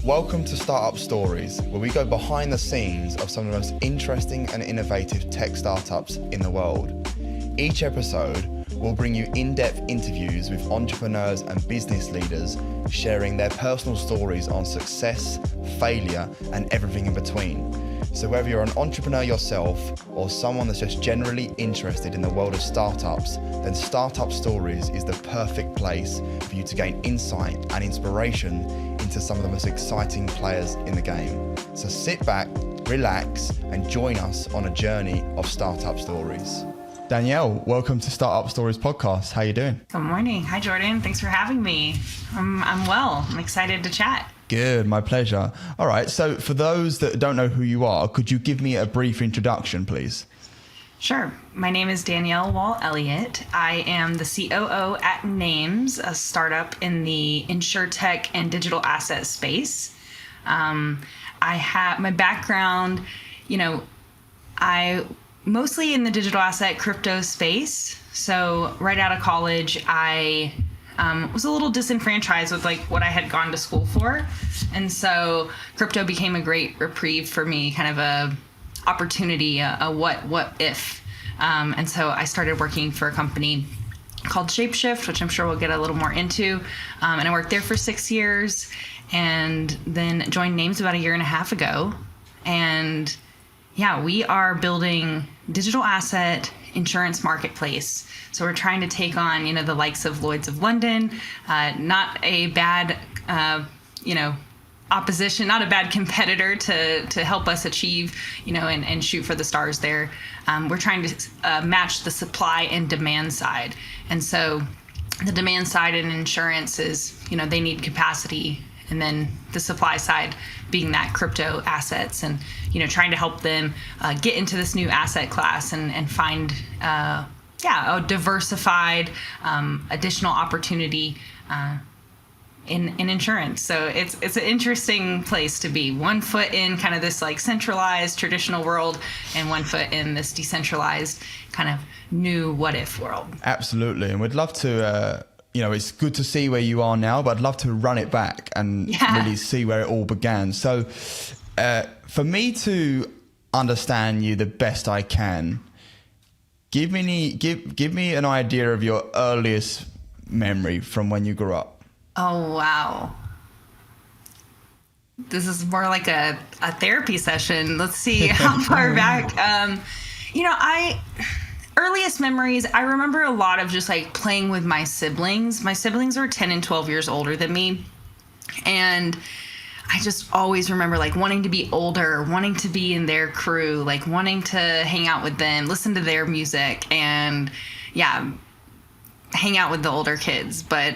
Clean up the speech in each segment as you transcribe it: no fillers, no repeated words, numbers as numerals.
Welcome to Startup Stories, where we go behind the scenes of some of the most interesting and innovative tech startups in the world. Each episode will bring you in-depth interviews with entrepreneurs and business leaders sharing their personal stories on success, failure, and everything in between. So whether you're an entrepreneur yourself or someone that's just generally interested in the world of startups, then Startup Stories is the perfect place for you to gain insight and inspiration into some of the most exciting players in the game. So sit back, relax, and join us on a journey of startup stories. Danielle, welcome to Startup Stories podcast. How you doing? Good morning. Hi, Jordan. Thanks for having me. I'm well. I'm excited to chat. Good, my pleasure. All right, so for those that don't know who you are, could you give me a brief introduction, please? Sure. My name is Danielle Wall Elliott. I am the COO at Nayms, a startup in the insurtech and digital asset space. I have my background, I mostly in the digital asset crypto space. So right out of college, I was a little disenfranchised with what I had gone to school for. And so crypto became a great reprieve for me, kind of a opportunity, a what if. And so I started working for a company called Shapeshift, which I'm sure we'll get a little more into. And I worked there for 6 years and then joined Nayms about a year and a half ago. And yeah, we are building digital asset insurance marketplace. So we're trying to take on, the likes of Lloyd's of London, not a bad, opposition, not a bad competitor to help us achieve, and shoot for the stars there. We're trying to match the supply and demand side. And so the demand side in insurance is, they need capacity. And then the supply side being that crypto assets and, trying to help them get into this new asset class and find, a diversified additional opportunity in insurance. So it's an interesting place to be. 1 foot in kind of this centralized traditional world and 1 foot in this decentralized kind of new what if world. Absolutely. And we'd love to, it's good to see where you are now, but I'd love to run it back and really see where it all began. So for me to understand you the best I can, give me an idea of your earliest memory from when you grew up. Oh, wow. This is more like a therapy session. Let's see how far back. Earliest memories, I remember a lot of just playing with my siblings. My siblings were 10 and 12 years older than me. And I just always remember wanting to be older, wanting to be in their crew, wanting to hang out with them, listen to their music, and hang out with the older kids. But,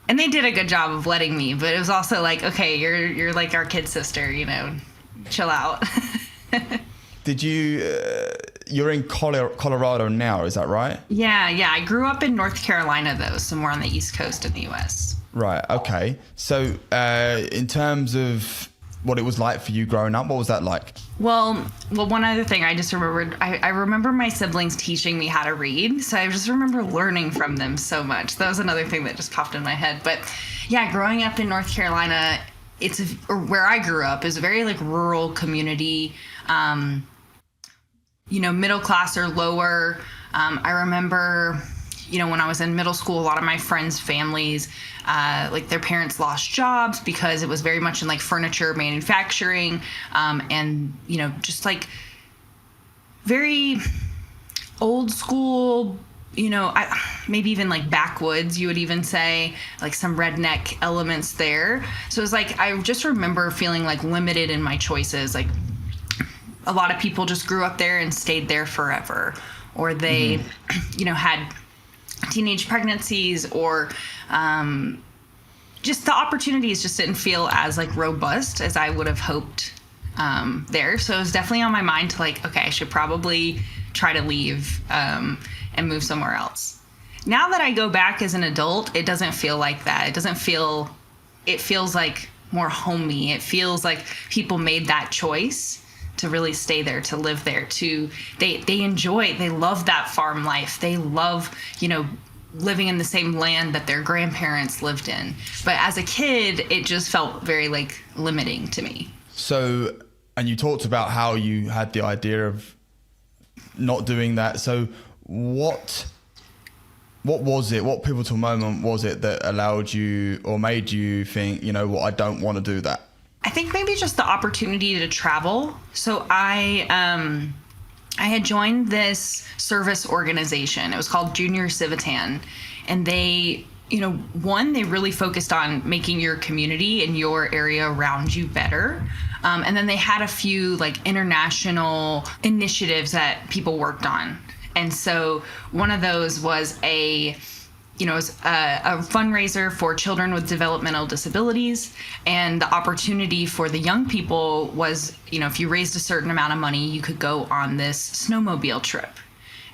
and they did a good job of letting me, but it was also okay, you're like our kid sister, chill out. Did you're in Colorado now, is that right? Yeah. I grew up in North Carolina, though, so more on the East Coast in the U.S. Right, okay. So in terms of what it was like for you growing up, what was that like? Well, one other thing I just remembered, I remember my siblings teaching me how to read, so I just remember learning from them so much. That was another thing that just popped in my head. But yeah, growing up in North Carolina, where I grew up is a very rural community, middle class or lower. I remember, when I was in middle school, a lot of my friends' families, their parents lost jobs because it was very much in furniture manufacturing, and, just very old school, maybe even backwoods, you would even say, some redneck elements there. So it was I just remember feeling limited in my choices. A lot of people just grew up there and stayed there forever, or they, had teenage pregnancies, or just the opportunities just didn't feel as robust as I would have hoped there. So it was definitely on my mind to okay, I should probably try to leave and move somewhere else. Now that I go back as an adult, it doesn't feel like that. It feels more homey. It feels like people made that choice to really stay there, to live there, they love that farm life. They love, living in the same land that their grandparents lived in. But as a kid, it just felt very like limiting to me. So, and you talked about how you had the idea of not doing that. So what was it, what pivotal moment was it that allowed you or made you think, you know what, I don't want to do that? I think maybe just the opportunity to travel. So I had joined this service organization. It was called Junior Civitan. And they, you know, they really focused on making your community and your area around you better. And then they had a few like international initiatives that people worked on. And so one of those was a fundraiser for children with developmental disabilities. And the opportunity for the young people was, you know, if you raised a certain amount of money, you could go on this snowmobile trip.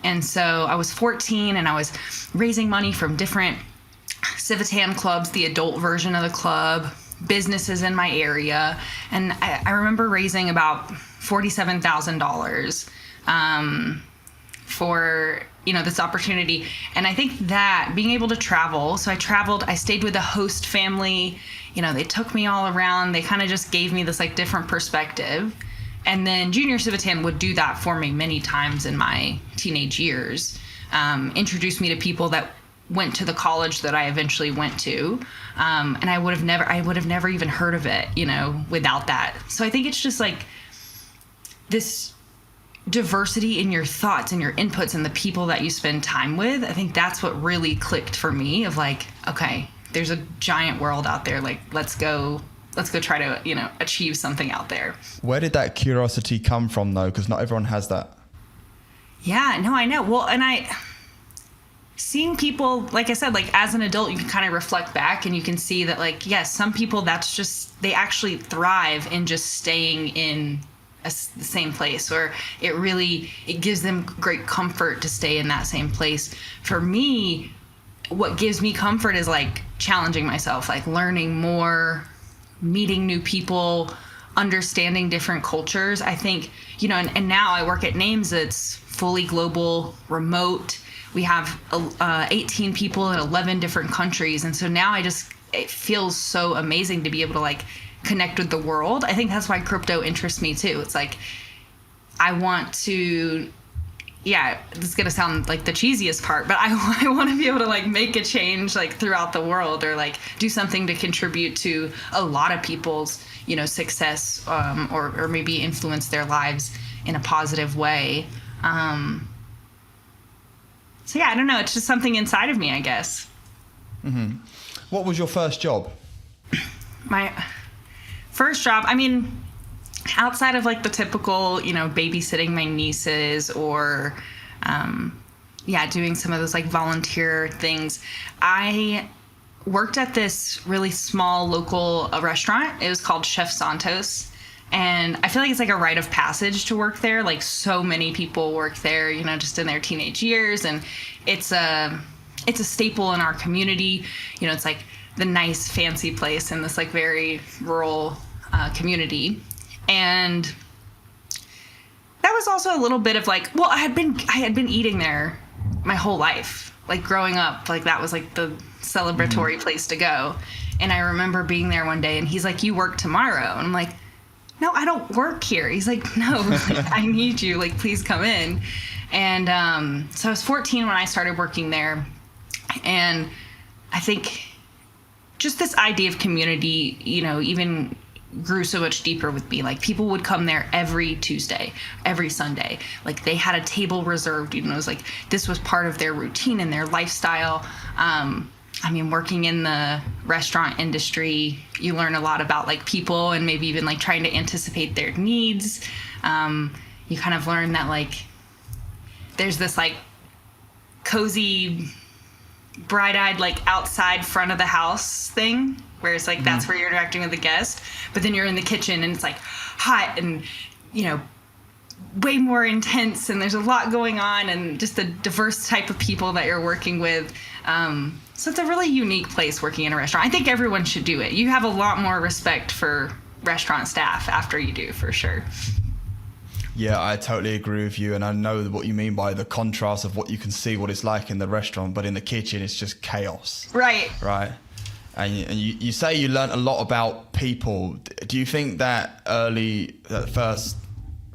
And so I was 14 and I was raising money from different Civitan clubs, the adult version of the club, businesses in my area. And I remember raising about $47,000 for, you know, this opportunity. And I think that being able to travel, so I stayed with a host family, you know, they took me all around. They kind of just gave me this like different perspective. And then Junior Civitan would do that for me many times in my teenage years, introduced me to people that went to the college that I eventually went to. And I would have never even heard of it, you know, without that. So I think it's just like this diversity in your thoughts and your inputs and the people that you spend time with. I think that's what really clicked for me of like, okay, there's a giant world out there. Like, let's go try to, you know, achieve something out there. Where did that curiosity come from though? Because not everyone has that. Yeah, no, I know. Well, and seeing people, like I said, like as an adult, you can kind of reflect back and you can see that like, yes, some people they actually thrive in just staying in the same place, or it gives them great comfort to stay in that same place. For me, what gives me comfort is like challenging myself, like learning more, meeting new people, understanding different cultures. I think, you know, and now I work at Nayms. It's fully global, remote. We have 18 people in 11 different countries. And so now it feels so amazing to be able to like connect with the world. I think that's why crypto interests me too. It's like, I want to, yeah, this is going to sound like the cheesiest part, but I want to be able to like make a change like throughout the world, or like do something to contribute to a lot of people's, you know, success, or maybe influence their lives in a positive way. So yeah, I don't know. It's just something inside of me, I guess. Mm-hmm. What was your first job? My first job, I mean, outside of like the typical, you know, babysitting my nieces or, doing some of those like volunteer things, I worked at this really small local restaurant. It was called Chef Santos. And I feel like it's like a rite of passage to work there. Like so many people work there, you know, just in their teenage years. And it's a staple in our community. You know, it's like the nice fancy place in this like very rural community. And that was also a little bit of like, well, I had been eating there my whole life. Like growing up, like that was like the celebratory place to go. And I remember being there one day and he's like, "You work tomorrow." And I'm like, "No, I don't work here." He's like, "No, like, I need you. Like, please come in." And so I was 14 when I started working there. And I think just this idea of community, you know, even grew so much deeper with me. Like people would come there every Tuesday, every Sunday. Like they had a table reserved, you know, it was like this was part of their routine and their lifestyle. I mean, working in the restaurant industry, you learn a lot about like people and maybe even like trying to anticipate their needs. You kind of learn that like there's this like cozy, bright-eyed, like outside front of the house thing, where it's like that's where you're interacting with the guest, but then you're in the kitchen and it's like hot and, you know, way more intense and there's a lot going on and just a diverse type of people that you're working with. So it's a really unique place working in a restaurant. I think everyone should do it. You have a lot more respect for restaurant staff after you do, for sure. Yeah, I totally agree with you. And I know what you mean by the contrast of what you can see, what it's like in the restaurant, but in the kitchen, it's just chaos. Right. Right. And you say you learned a lot about people. Do you think that that first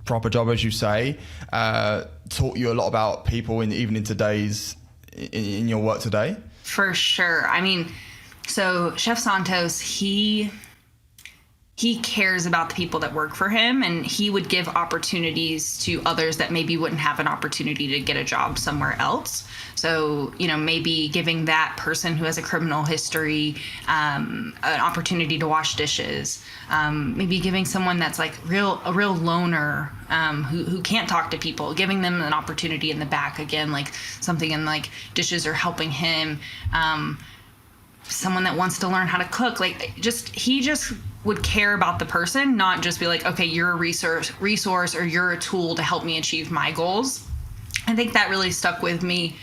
proper job, as you say, taught you a lot about people even in today's, in your work today? For sure. I mean, so Chef Santos, he cares about the people that work for him, and he would give opportunities to others that maybe wouldn't have an opportunity to get a job somewhere else. So, maybe giving that person who has a criminal history an opportunity to wash dishes. Maybe giving someone that's like a real loner who can't talk to people, giving them an opportunity in the back, again, like something in like dishes or helping him. Someone that wants to learn how to cook, he just would care about the person, not just be like, okay, you're a resource or you're a tool to help me achieve my goals. I think that really stuck with me,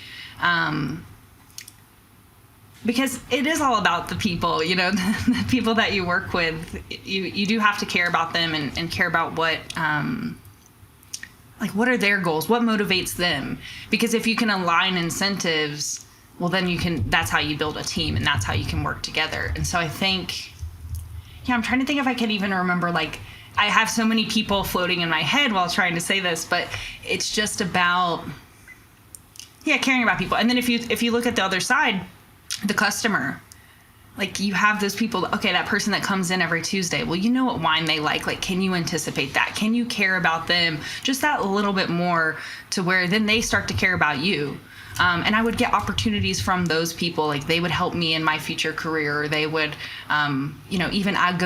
because it is all about the people, the people that you work with. You do have to care about them and care about what are their goals, what motivates them, because if you can align incentives, well, then that's how you build a team, and that's how you can work together. And so I think, I'm trying to think if I can even remember, I have so many people floating in my head while trying to say this, but it's just about, caring about people. And then if you look at the other side, the customer, you have those people, okay, that person that comes in every Tuesday, well, you know what wine they like, can you anticipate that? Can you care about them just that little bit more, to where then they start to care about you? And I would get opportunities from those people. They would help me in my future career. Or they would, even I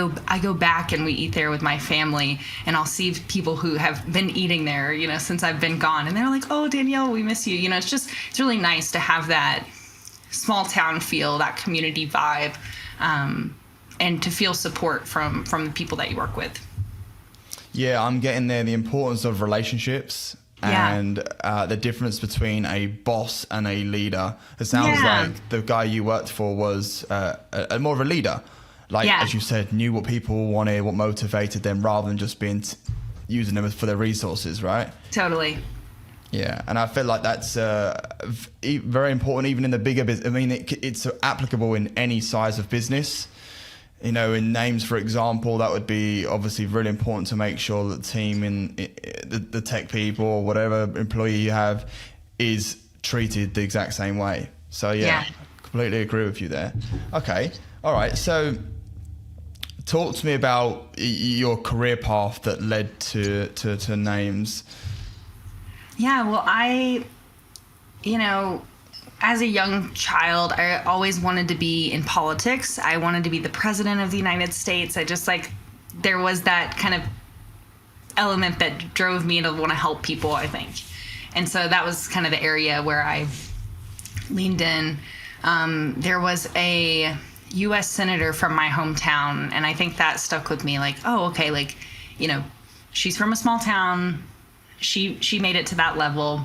go back and we eat there with my family, and I'll see people who have been eating there, since I've been gone. And they're like, oh, Danielle, we miss you. It's really nice to have that small town feel, that community vibe, and to feel support from the people that you work with. Yeah, I'm getting there. The importance of relationships. And the difference between a boss and a leader. It sounds like the guy you worked for was more of a leader. As you said, knew what people wanted, what motivated them, rather than just using them for their resources, right? Totally. Yeah, and I feel like that's very important, even in the bigger business. I mean, it's applicable in any size of business. In Nayms, for example, that would be obviously really important to make sure that the team in the tech people or whatever employee you have is treated the exact same way. So completely agree with you there. Okay, all right. So talk to me about your career path that led to Nayms. Yeah, well, as a young child, I always wanted to be in politics. I wanted to be the president of the United States. I just there was that kind of element that drove me to want to help people, I think. And so that was kind of the area where I leaned in. There was a U.S. senator from my hometown, and I think that stuck with me. She's from a small town. She made it to that level.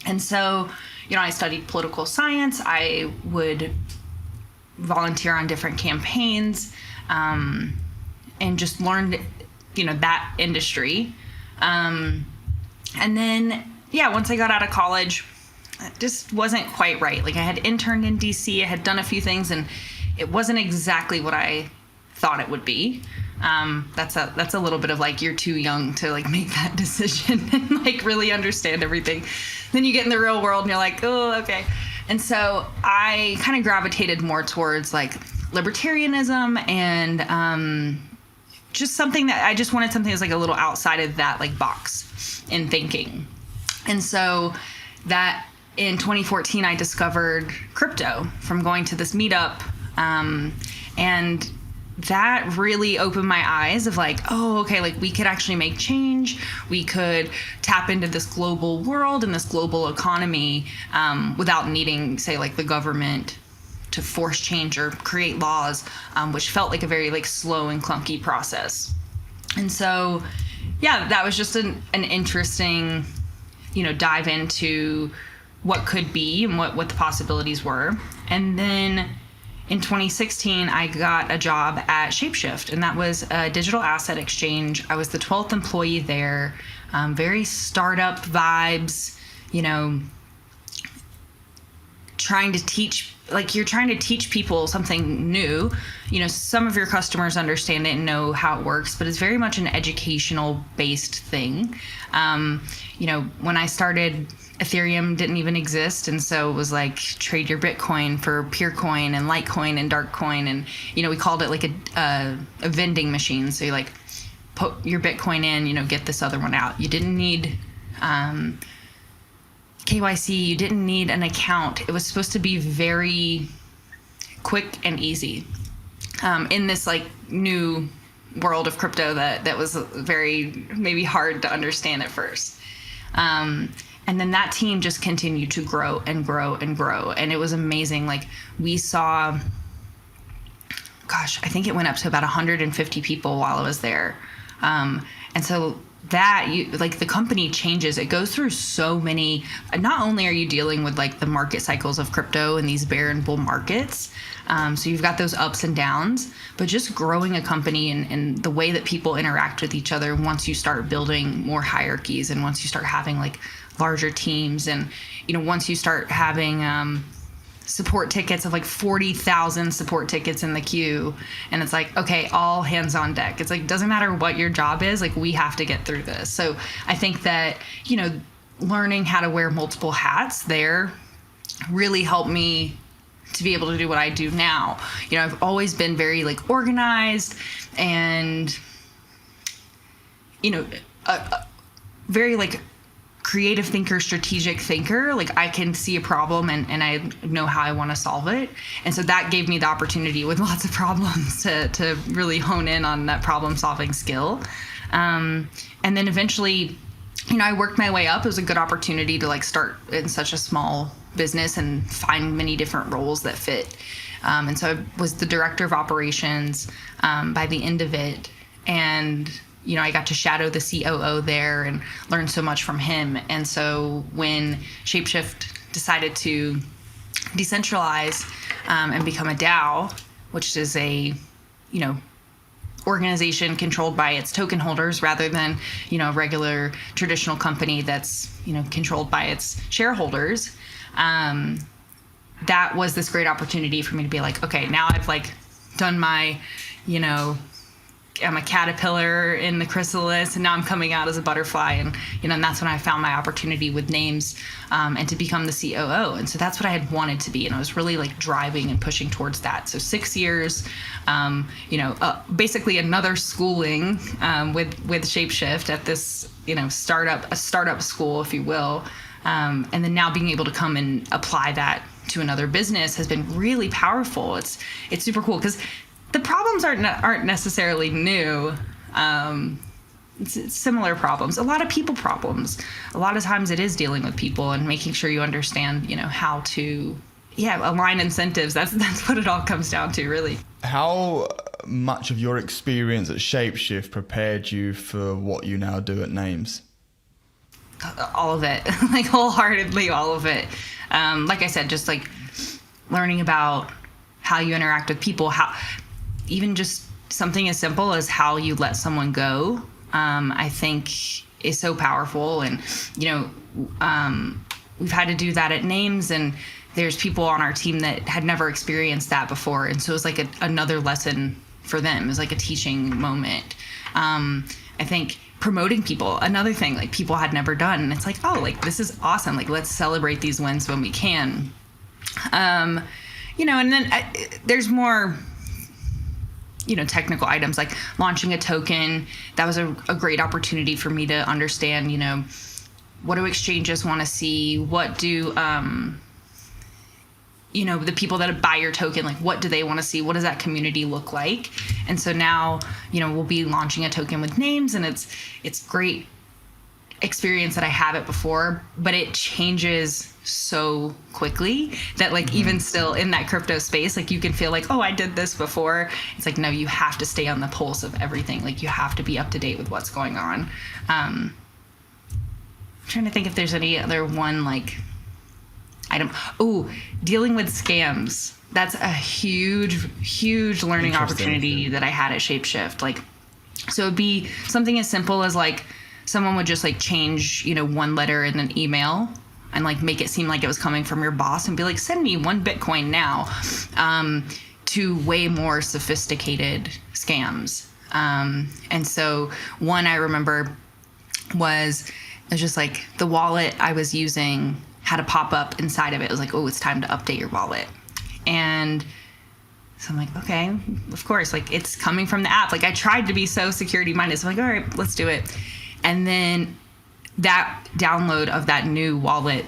And so, I studied political science. I would volunteer on different campaigns, and just learned, that industry. And then, once I got out of college, it just wasn't quite right. I had interned in DC, I had done a few things, and it wasn't exactly what I thought it would be. That's a little bit of you're too young to make that decision and really understand everything. Then you get in the real world and you're like, oh, okay. And so I kind of gravitated more towards libertarianism and just something that I just wanted something that's a little outside of that box in thinking. And so that in 2014 I discovered crypto from going to this meetup, and that really opened my eyes of we could actually make change. We could tap into this global world and this global economy without needing, say, the government to force change or create laws, which felt like a very slow and clunky process. And so, that was just an interesting, dive into what could be and what the possibilities were. And then in 2016, I got a job at Shapeshift, and that was a digital asset exchange. I was the 12th employee there. Very startup vibes, trying to teach, you're trying to teach people something new. Some of your customers understand it and know how it works, but it's very much an educational based thing. When I started, Ethereum didn't even exist, and so it was like trade your Bitcoin for Peercoin and Litecoin and Darkcoin, and we called it like a vending machine. So you put your Bitcoin in, get this other one out. You didn't need KYC, you didn't need an account. It was supposed to be very quick and easy in this new world of crypto that was very maybe hard to understand at first. And then that team just continued to grow and grow and grow. And it was amazing. We saw, I think it went up to about 150 people while I was there. And so that the company changes. It goes through so many, not only are you dealing with the market cycles of crypto and these bear and bull markets. So you've got those ups and downs, but just growing a company and the way that people interact with each other once you start building more hierarchies and once you start having larger teams and, once you start having support tickets of 40,000 support tickets in the queue. And it's okay, all hands on deck. It's doesn't matter what your job is, we have to get through this. So I think that, learning how to wear multiple hats there really helped me to be able to do what I do now. I've always been very organized and, very creative thinker, strategic thinker. I can see a problem and I know how I want to solve it. And so that gave me the opportunity with lots of problems to really hone in on that problem solving skill. And then eventually, I worked my way up. It was a good opportunity to start in such a small business and find many different roles that fit. And so I was the director of operations by the end of it. And I got to shadow the COO there and learn so much from him. And so when Shapeshift decided to decentralize and become a DAO, which is a, organization controlled by its token holders rather than, a regular traditional company that's, controlled by its shareholders, that was this great opportunity for me to be okay, now I've done my, I'm a caterpillar in the chrysalis, and now I'm coming out as a butterfly. And, and that's when I found my opportunity with Nayms and to become the COO. And so that's what I had wanted to be. And I was really driving and pushing towards that. So 6 years, basically another schooling with Shapeshift at this, startup school, if you will. And then now being able to come and apply that to another business has been really powerful. It's super cool because the problems aren't necessarily new. It's similar problems. A lot of people problems. A lot of times it is dealing with people and making sure you understand, how to, align incentives. That's what it all comes down to, really. How much of your experience at Shapeshift prepared you for what you now do at Nayms? All of it, wholeheartedly, all of it. Like I said, just learning about how you interact with people, how even just something as simple as how you let someone go, I think is so powerful. And, we've had to do that at Nayms, and there's people on our team that had never experienced that before. And so it was another lesson for them. It was a teaching moment. I think promoting people, another thing people had never done. And it's this is awesome. Let's celebrate these wins when we can. And then there's more, technical items like launching a token. That was a great opportunity for me to understand, what do exchanges want to see? What do, the people that buy your token, what do they want to see? What does that community look like? And so now, we'll be launching a token with Nayms, and it's great experience that I haven't before, but it changes so quickly that even still in that crypto space, you can feel oh, I did this before. It's no, you have to stay on the pulse of everything. You have to be up to date with what's going on. I'm trying to think if there's any other one item. Oh, dealing with scams. that's a huge learning opportunity that I had at Shapeshift. Like, so it'd be something as simple as like someone would just like change, one letter in an email and like make it seem like it was coming from your boss and be like, send me 1 Bitcoin now, to way more sophisticated scams. And so one I remember was just like the wallet I was using had a pop-up inside of it. It was like, oh, it's time to update your wallet. And so I'm like, okay, of course, like it's coming from the app. Like I tried to be so security minded. So I'm like, all right, let's do it. And then that download of that new wallet,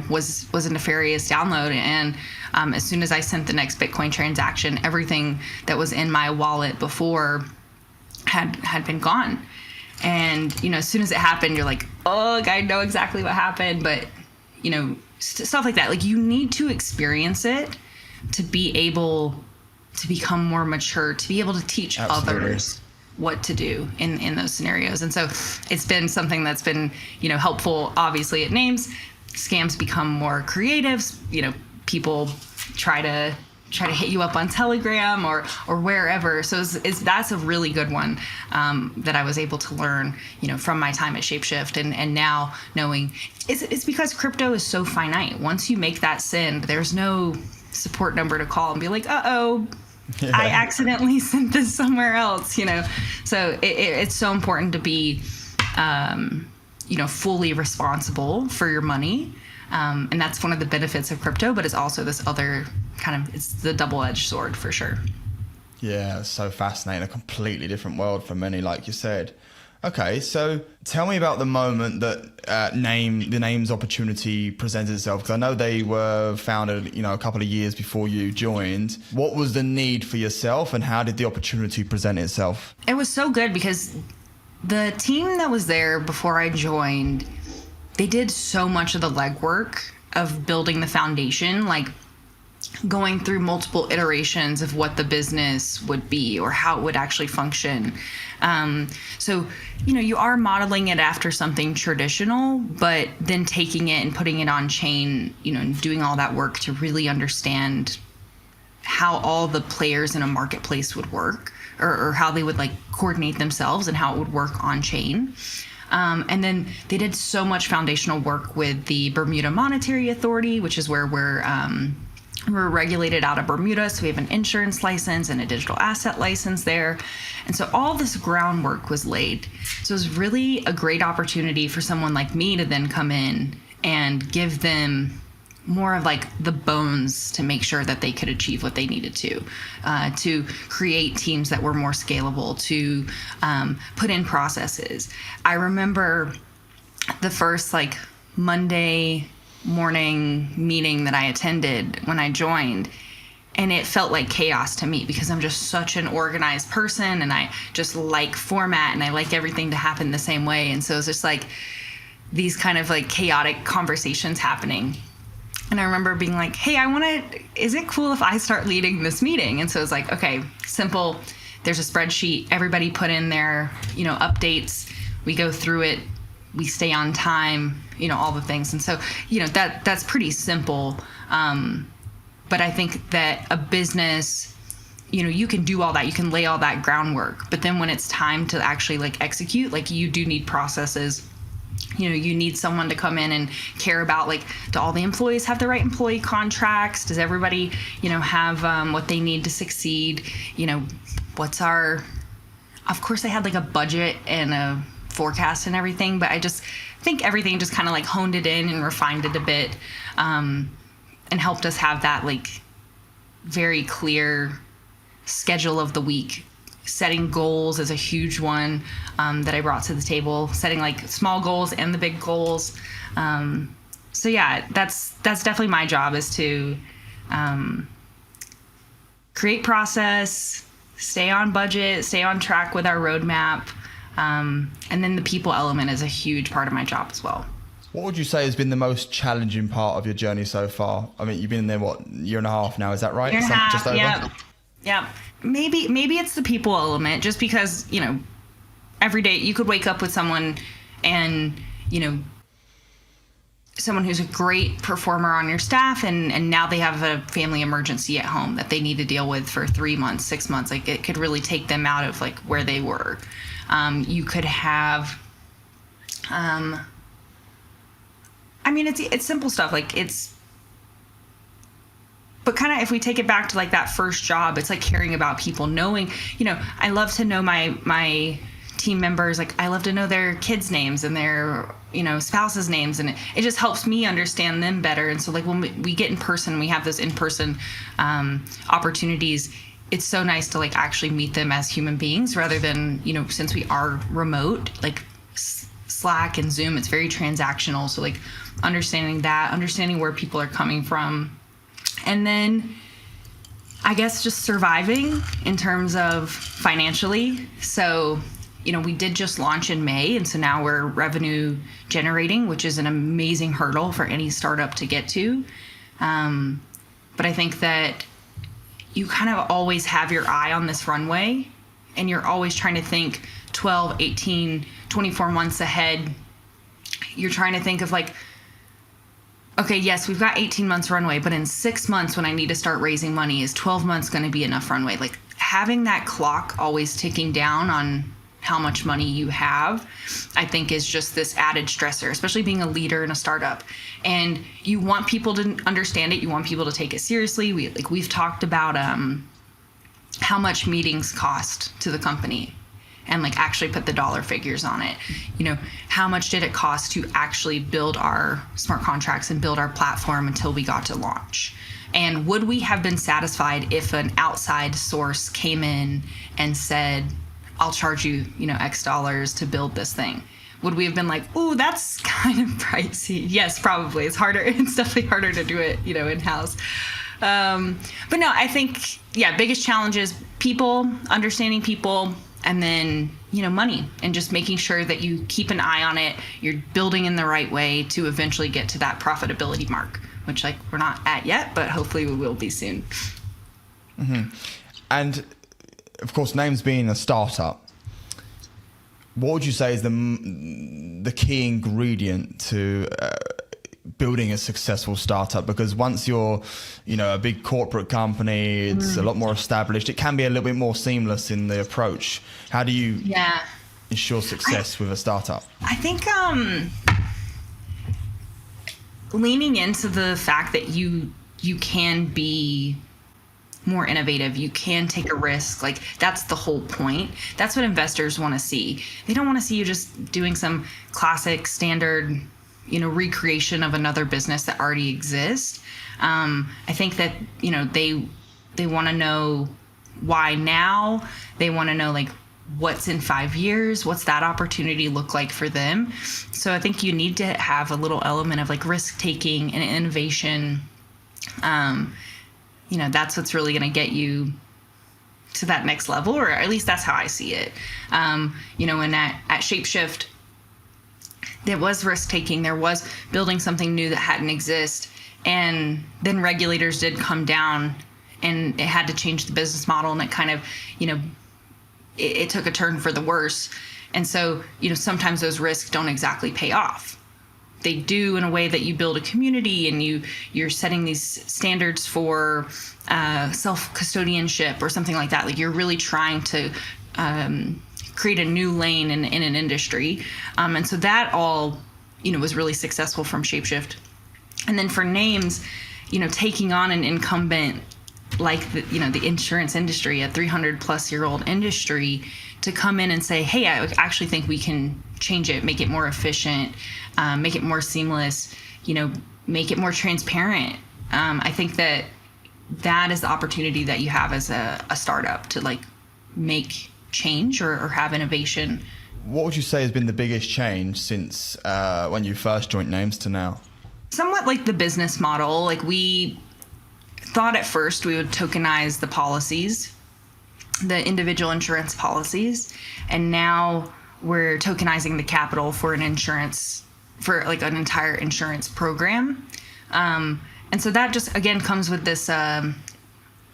was a nefarious download. And as soon as I sent the next Bitcoin transaction, everything that was in my wallet before had been gone. And, as soon as it happened, you're like, oh, I know exactly what happened. But, stuff like that. Like you need to experience it to be able to become more mature, to be able to teach others what to do in those scenarios. And so it's been something that's been, helpful, obviously, at Nayms. Scams become more creative. People try to hit you up on Telegram or wherever. So that's a really good one that I was able to learn, from my time at Shapeshift, and now knowing it's because crypto is so finite. Once you make that send, there's no support number to call and be like, uh-oh, yeah, I accidentally sent this somewhere else, So it's so important to be, fully responsible for your money. And that's one of the benefits of crypto, but it's also this other it's the double-edged sword for sure. Yeah, it's so fascinating. A completely different world for many, like you said. Okay, so tell me about the moment that the Nayms opportunity presented itself, because I know they were founded, a couple of years before you joined. What was the need for yourself, and how did the opportunity present itself? It was so good because the team that was there before I joined, they did so much of the legwork of building the foundation, like going through multiple iterations of what the business would be or how it would actually function. So, you are modeling it after something traditional, but then taking it and putting it on chain, and doing all that work to really understand how all the players in a marketplace would work, or how they would like coordinate themselves and how it would work on chain. And then they did so much foundational work with the Bermuda Monetary Authority, which is where we're regulated out of Bermuda. So we have an insurance license and a digital asset license there. And so all this groundwork was laid. So it was really a great opportunity for someone like me to then come in and give them more of like the bones to make sure that they could achieve what they needed to create teams that were more scalable, to put in processes. I remember the first like Monday morning meeting that I attended when I joined, and it felt like chaos to me because I'm just such an organized person and I just like format and I like everything to happen the same way. And so it's just like these kind of like chaotic conversations happening. And I remember being like, hey, is it cool if I start leading this meeting? And so it's like, okay, simple. There's a spreadsheet. Everybody put in their, updates. We go through it. We stay on time, all the things. And so, that's pretty simple. But I think that a business, you can do all that. You can lay all that groundwork. But then when it's time to actually like execute, like you do need processes. You need someone to come in and care about, like, do all the employees have the right employee contracts? Does everybody, have what they need to succeed? Of course I had like a budget and a forecast and everything, but I just think everything just kind of like honed it in and refined it a bit, and helped us have that like very clear schedule of the week. Setting goals is a huge one that I brought to the table, setting like small goals and the big goals. So yeah, that's definitely my job, is to create process, stay on budget, stay on track with our roadmap. And then the people element is a huge part of my job as well. What would you say has been the most challenging part of your journey so far? I mean, you've been in there, what, year and a half now, is that right? Year and a half, just over? Yeah. Maybe it's the people element, just because, every day you could wake up with someone and, someone who's a great performer on your staff, and now they have a family emergency at home that they need to deal with for 3 months, 6 months. Like, it could really take them out of like where they were. You could have, I mean, it's simple stuff. Like, but kind of if we take it back to like that first job, it's like caring about people, knowing, I love to know my team members. Like, I love to know their kids' names and their, spouses' names. And it just helps me understand them better. And so like when we get in person, we have those in-person opportunities. It's so nice to like actually meet them as human beings rather than, since we are remote, like Slack and Zoom, it's very transactional. So like understanding where people are coming from. And then I guess just surviving in terms of financially. So, we did just launch in May. And so now we're revenue generating, which is an amazing hurdle for any startup to get to. But I think that you kind of always have your eye on this runway, and you're always trying to think 12, 18, 24 months ahead. You're trying to think of like, okay, yes, we've got 18 months runway, but in 6 months when I need to start raising money, is 12 months going to be enough runway? Like, having that clock always ticking down on how much money you have, I think is just this added stressor, especially being a leader in a startup. And you want people to understand it. You want people to take it seriously. We've talked about how much meetings cost to the company, and like actually put the dollar figures on it. How much did it cost to actually build our smart contracts and build our platform until we got to launch? And would we have been satisfied if an outside source came in and said, I'll charge you, X dollars to build this thing? Would we have been like, ooh, that's kind of pricey? Yes, probably. It's harder. It's definitely harder to do it, in-house. But no, I think, biggest challenge is people, understanding people, and then, money, and just making sure that you keep an eye on it. You're building in the right way to eventually get to that profitability mark, which like we're not at yet, but hopefully we will be soon. Mm-hmm. And of course, Nayms being a startup, what would you say is the key ingredient to building a successful startup? Because once you're, a big corporate company, it's a lot more established. It can be a little bit more seamless in the approach. How do you ensure success with a startup? I think leaning into the fact that you can be more innovative, you can take a risk. Like, that's the whole point. That's what investors want to see. They don't want to see you just doing some classic standard, recreation of another business that already exists. I think that, they want to know why now. They want to know like what's in 5 years, what's that opportunity look like for them. So I think you need to have a little element of like risk taking and innovation. That's what's really going to get you to that next level, or at least that's how I see it. And at Shapeshift, there was risk taking. There was building something new that hadn't exist. And then regulators did come down, and it had to change the business model. And it kind of, it took a turn for the worse. And so, sometimes those risks don't exactly pay off. They do in a way that you build a community, and you're setting these standards for self-custodianship or something like that. Like, you're really trying to create a new lane in an industry. And so that all, was really successful from Shapeshift. And then for Nayms, taking on an incumbent like the insurance industry, a 300-plus-year-old industry, to come in and say, hey, I actually think we can change it, make it more efficient, make it more seamless, make it more transparent. I think that is the opportunity that you have as a startup to like make change or have innovation. What would you say has been the biggest change since when you first joined Nayms to now? Somewhat like the business model. Like, we thought at first we would tokenize the policies, the individual insurance policies, and now we're tokenizing the capital for an entire insurance program. And so that just, again, comes with this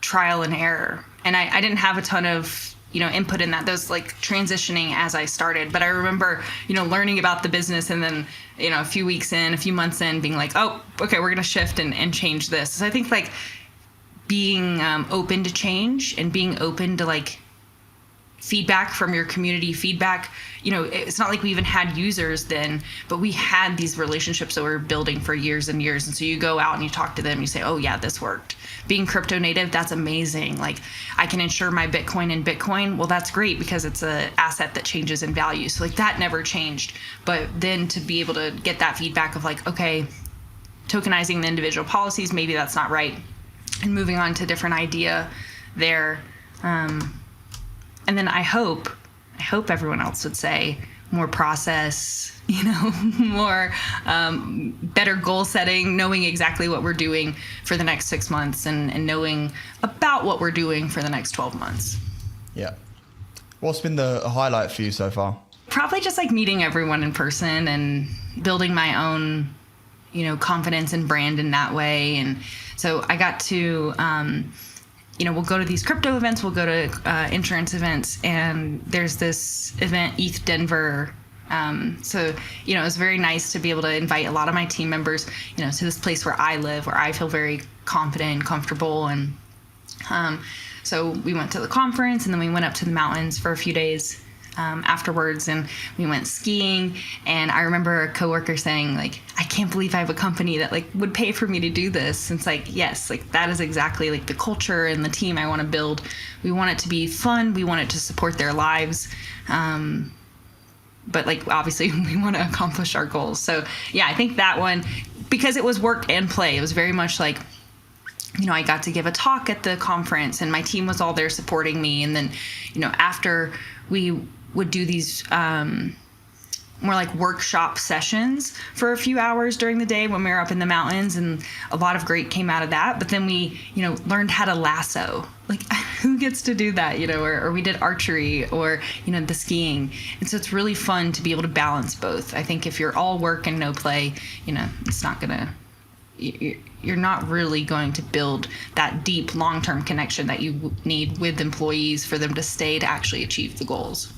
trial and error. And I didn't have a ton of input in that. Those like transitioning as I started. But I remember, learning about the business and then, a few weeks in, a few months in, being like, oh, okay, we're going to shift and change this. So I think like being open to change and being open to like feedback from your community, feedback, it's not like we even had users then, but we had these relationships that we were building for years and years. And so you go out and you talk to them, you say, oh yeah, this worked. Being crypto native, that's amazing. Like I can insure my Bitcoin in Bitcoin. Well, that's great because it's an asset that changes in value. So like that never changed. But then to be able to get that feedback of like, okay, tokenizing the individual policies, maybe that's not right. And moving on to a different idea there. And then I hope everyone else would say more process, more better goal setting, knowing exactly what we're doing for the next 6 months and knowing about what we're doing for the next 12 months. Yeah. What's been the highlight for you so far? Probably just like meeting everyone in person and building my own, confidence and brand in that way. And so I got to, we'll go to these crypto events, we'll go to insurance events, and there's this event, ETH Denver. So, it was very nice to be able to invite a lot of my team members, to this place where I live, where I feel very confident and comfortable. And so we went to the conference, and then we went up to the mountains for a few days afterwards, and we went skiing. And I remember a coworker saying, like, I can't believe I have a company that like would pay for me to do this. And it's like, yes, like that is exactly like the culture and the team I want to build. We want it to be fun. We want it to support their lives. But like, obviously we want to accomplish our goals. So yeah, I think that one, because it was work and play, it was very much like, I got to give a talk at the conference and my team was all there supporting me. And then, after we would do these more like workshop sessions for a few hours during the day when we were up in the mountains, and a lot of great came out of that. But then we, learned how to lasso. Like, who gets to do that, or we did archery or, the skiing. And so it's really fun to be able to balance both. I think if you're all work and no play, it's not gonna, you're not really going to build that deep long-term connection that you need with employees for them to stay to actually achieve the goals.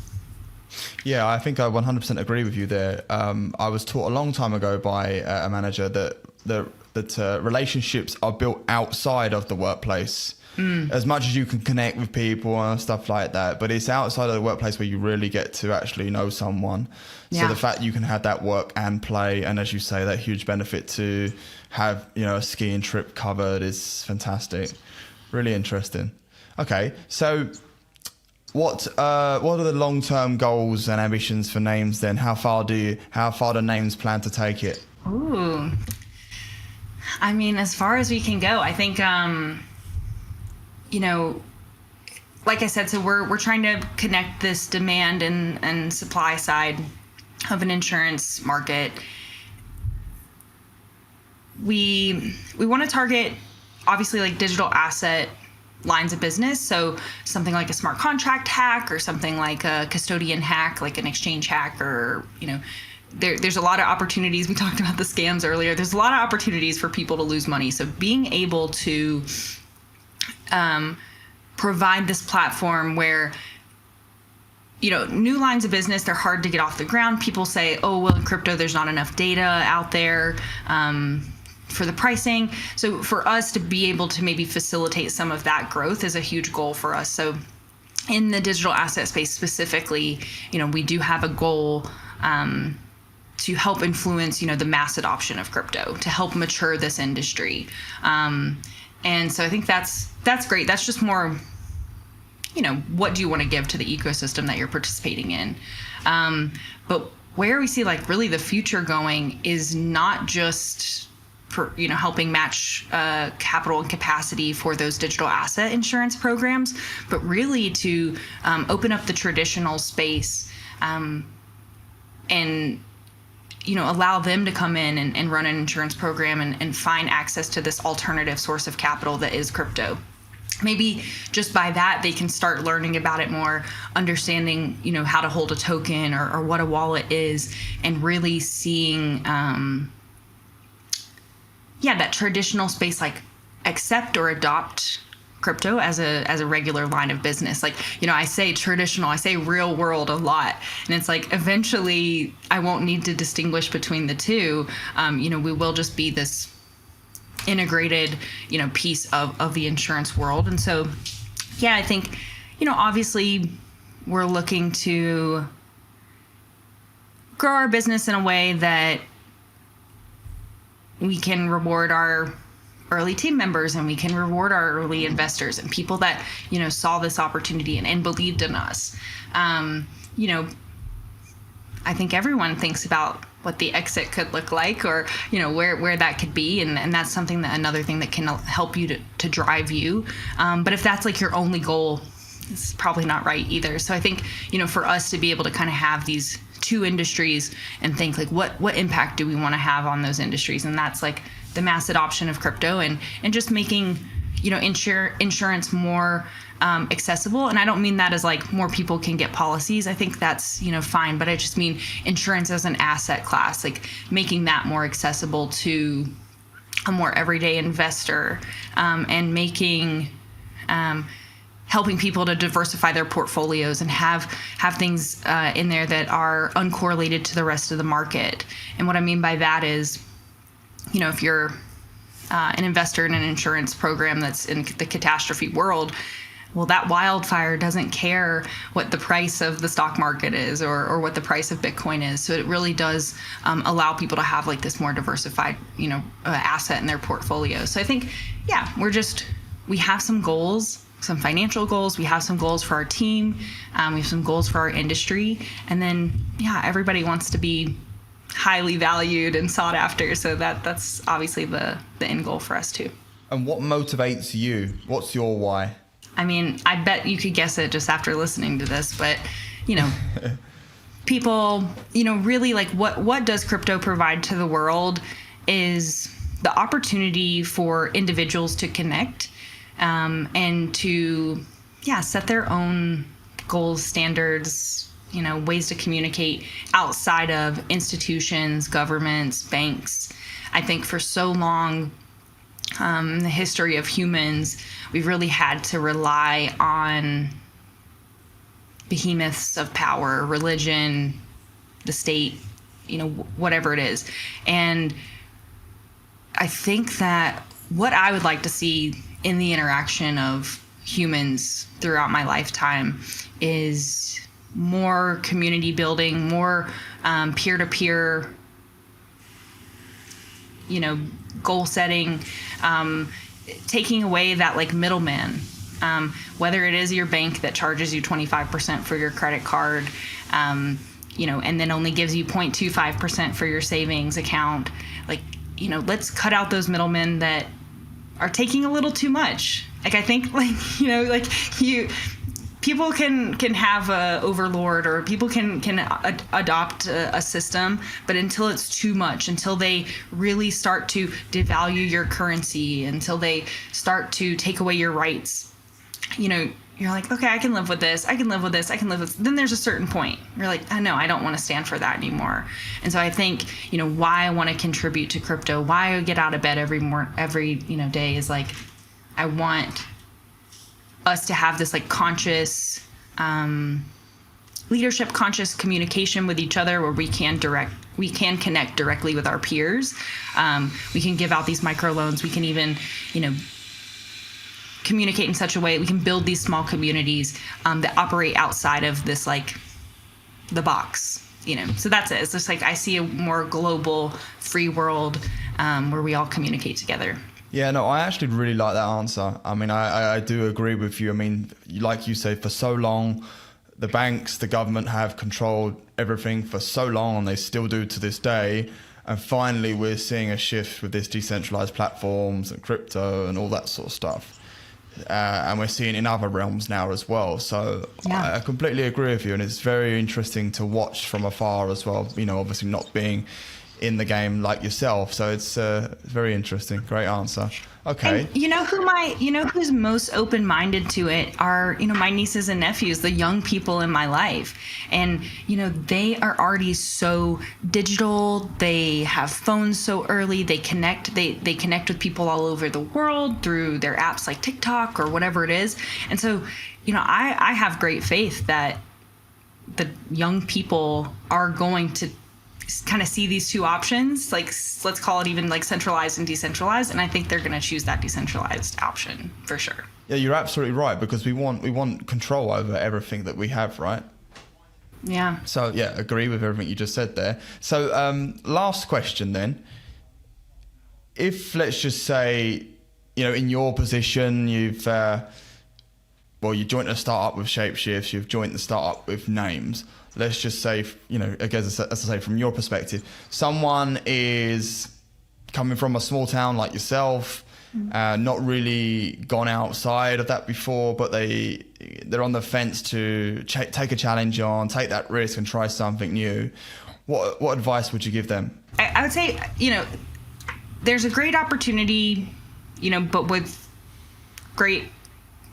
Yeah, I think I 100% agree with you there. I was taught a long time ago by a manager that relationships are built outside of the workplace. As much as you can connect with people and stuff like that, but it's outside of the workplace where you really get to actually know someone. So the fact you can have that work and play, and as you say, that huge benefit to have, a skiing trip covered is fantastic. Really interesting. Okay, so what are the long-term goals and ambitions for Nayms then? How far do Nayms plan to take it? Ooh, I mean, as far as we can go. I think, like I said, so we're trying to connect this demand and supply side of an insurance market. We want to target, obviously, like digital asset lines of business. So something like a smart contract hack or something like a custodian hack, like an exchange hack, or, there's a lot of opportunities. We talked about the scams earlier. There's a lot of opportunities for people to lose money. So being able to provide this platform where, new lines of business, they're hard to get off the ground. People say, oh, well, in crypto, there's not enough data out there for the pricing. So for us to be able to maybe facilitate some of that growth is a huge goal for us. So in the digital asset space specifically, we do have a goal to help influence, the mass adoption of crypto, to help mature this industry. And so I think that's great. That's just more, what do you want to give to the ecosystem that you're participating in? But where we see like really the future going is not just for, helping match capital and capacity for those digital asset insurance programs, but really to open up the traditional space and allow them to come in and run an insurance program and find access to this alternative source of capital that is crypto. Maybe just by that, they can start learning about it more, understanding, how to hold a token or what a wallet is, and really seeing, that traditional space, like accept or adopt crypto as a regular line of business. Like, I say traditional, I say real world a lot. And it's like, eventually I won't need to distinguish between the two. We will just be this integrated, piece of the insurance world. And so, yeah, I think, obviously we're looking to grow our business in a way that we can reward our early team members, and we can reward our early investors and people that, saw this opportunity and believed in us. I think everyone thinks about what the exit could look like, or, where that could be. And that's something another thing that can help you to drive you. But if that's like your only goal, it's probably not right either. So I think, for us to be able to kind of have these two industries and think like, what impact do we want to have on those industries? And that's like the mass adoption of crypto and just making, insurance more accessible. And I don't mean that as like more people can get policies. I think that's, fine. But I just mean insurance as an asset class, like making that more accessible to a more everyday investor, and making, helping people to diversify their portfolios and have things in there that are uncorrelated to the rest of the market. And what I mean by that is, if you're an investor in an insurance program that's in the catastrophe world, well, that wildfire doesn't care what the price of the stock market is or what the price of Bitcoin is. So it really does allow people to have like this more diversified, asset in their portfolio. So I think, yeah, we have some goals, some financial goals. We have some goals for our team. We have some goals for our industry. And then, yeah, everybody wants to be highly valued and sought after. So that's obviously the end goal for us too. And what motivates you? What's your why? I mean, I bet you could guess it just after listening to this, but, people, really like what does crypto provide to the world is the opportunity for individuals to connect, and to, set their own goals, standards, ways to communicate outside of institutions, governments, banks. I think for so long, the history of humans, we've really had to rely on behemoths of power, religion, the state, whatever it is. And I think that what I would like to see in the interaction of humans throughout my lifetime is more community building, more peer-to-peer, goal setting, taking away that like middleman, whether it is your bank that charges you 25% for your credit card, and then only gives you 0.25% for your savings account. Like, let's cut out those middlemen that are taking a little too much. Like, I think people can have a overlord, or people can adopt a system, but until it's too much, until they really start to devalue your currency, until they start to take away your rights, you're like, okay, I can live with this. I can live with this. I can live with this. Then there's a certain point. You're like, oh, no, I don't want to stand for that anymore. And so I think, why I want to contribute to crypto, why I get out of bed every day is like, I want us to have this like conscious leadership, conscious communication with each other, where we can connect directly with our peers. We can give out these microloans. We can even, communicate in such a way we can build these small communities that operate outside of this like the box. So that's it. It's just like I see a more global, free world where we all communicate together. Yeah, no, I actually really like that answer. I mean, I do agree with you. I mean, like you say, for so long, the banks, the government have controlled everything for so long, and they still do to this day. And finally, we're seeing a shift with this decentralized platforms and crypto and all that sort of stuff. And we're seeing in other realms now as well. So yeah. I completely agree with you. And it's very interesting to watch from afar as well. Obviously not being in the game like yourself. So it's very interesting. Great answer. Okay. And who's most open-minded to it are, my nieces and nephews, the young people in my life. And, they are already so digital. They have phones so early. They connect with people all over the world through their apps like TikTok or whatever it is. And so, I have great faith that the young people are going to kind of see these two options, like let's call it even like centralized and decentralized, and I think they're going to choose that decentralized option for sure. Yeah, you're absolutely right, because we want control over everything that we have, right? Yeah. So yeah, agree with everything you just said there. So last question then. If, let's just say, in your position, you've you joined a startup with Shapeshift, you've joined the startup with Nayms. Let's just say, again, as I say, from your perspective, someone is coming from a small town like yourself, not really gone outside of that before, but they're on the fence to take a challenge on, take that risk and try something new. What advice would you give them? I would say, there's a great opportunity, but with great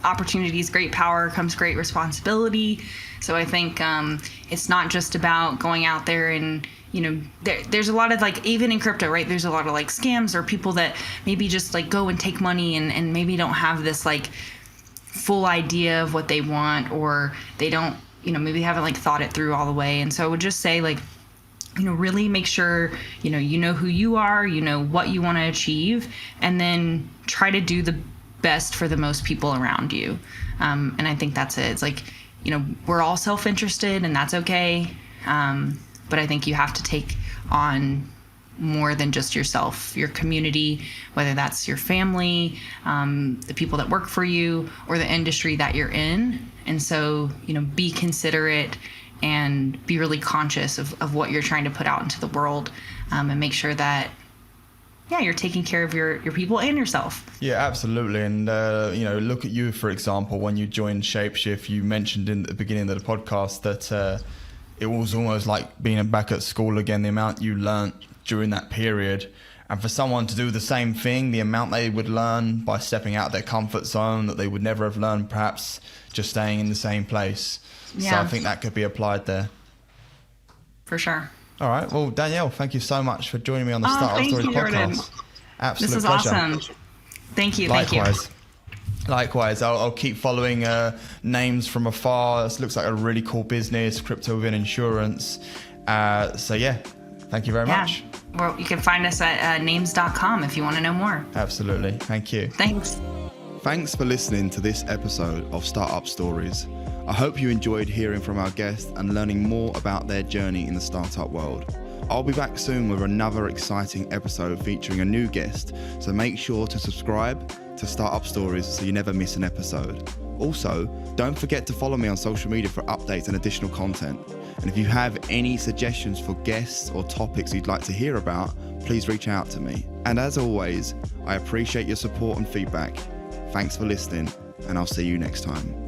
opportunities, great power comes great responsibility. So I think it's not just about going out there and, there's a lot of like, even in crypto, right? There's a lot of like scams or people that maybe just like go and take money and maybe don't have this like full idea of what they want, or they don't, maybe haven't like thought it through all the way. And so I would just say like, really make sure, you know who you are, what you want to achieve, and then try to do the best for the most people around you. And I think that's it. It's like, we're all self-interested, and that's okay. But I think you have to take on more than just yourself, your community, whether that's your family, the people that work for you, or the industry that you're in. And so, be considerate and be really conscious of what you're trying to put out into the world, and make sure that you're taking care of your people and yourself. Yeah, absolutely. And, look at you, for example, when you joined Shapeshift, you mentioned in the beginning of the podcast that it was almost like being back at school again, the amount you learnt during that period. And for someone to do the same thing, the amount they would learn by stepping out of their comfort zone that they would never have learned, perhaps just staying in the same place. Yeah. So I think that could be applied there. For sure. All right. Well, Danielle, thank you so much for joining me on the Startup Story podcast. Absolute This is pleasure. Awesome. Thank you. Likewise. Likewise. I'll keep following Nayms from afar. This looks like a really cool business, crypto within insurance. Thank you very much. Well, you can find us at nayms.com if you want to know more. Absolutely. Thank you. Thanks. Thanks for listening to this episode of Startup Stories. I hope you enjoyed hearing from our guests and learning more about their journey in the startup world. I'll be back soon with another exciting episode featuring a new guest, so make sure to subscribe to Startup Stories so you never miss an episode. Also, don't forget to follow me on social media for updates and additional content. And if you have any suggestions for guests or topics you'd like to hear about, please reach out to me. And as always, I appreciate your support and feedback. Thanks for listening, and I'll see you next time.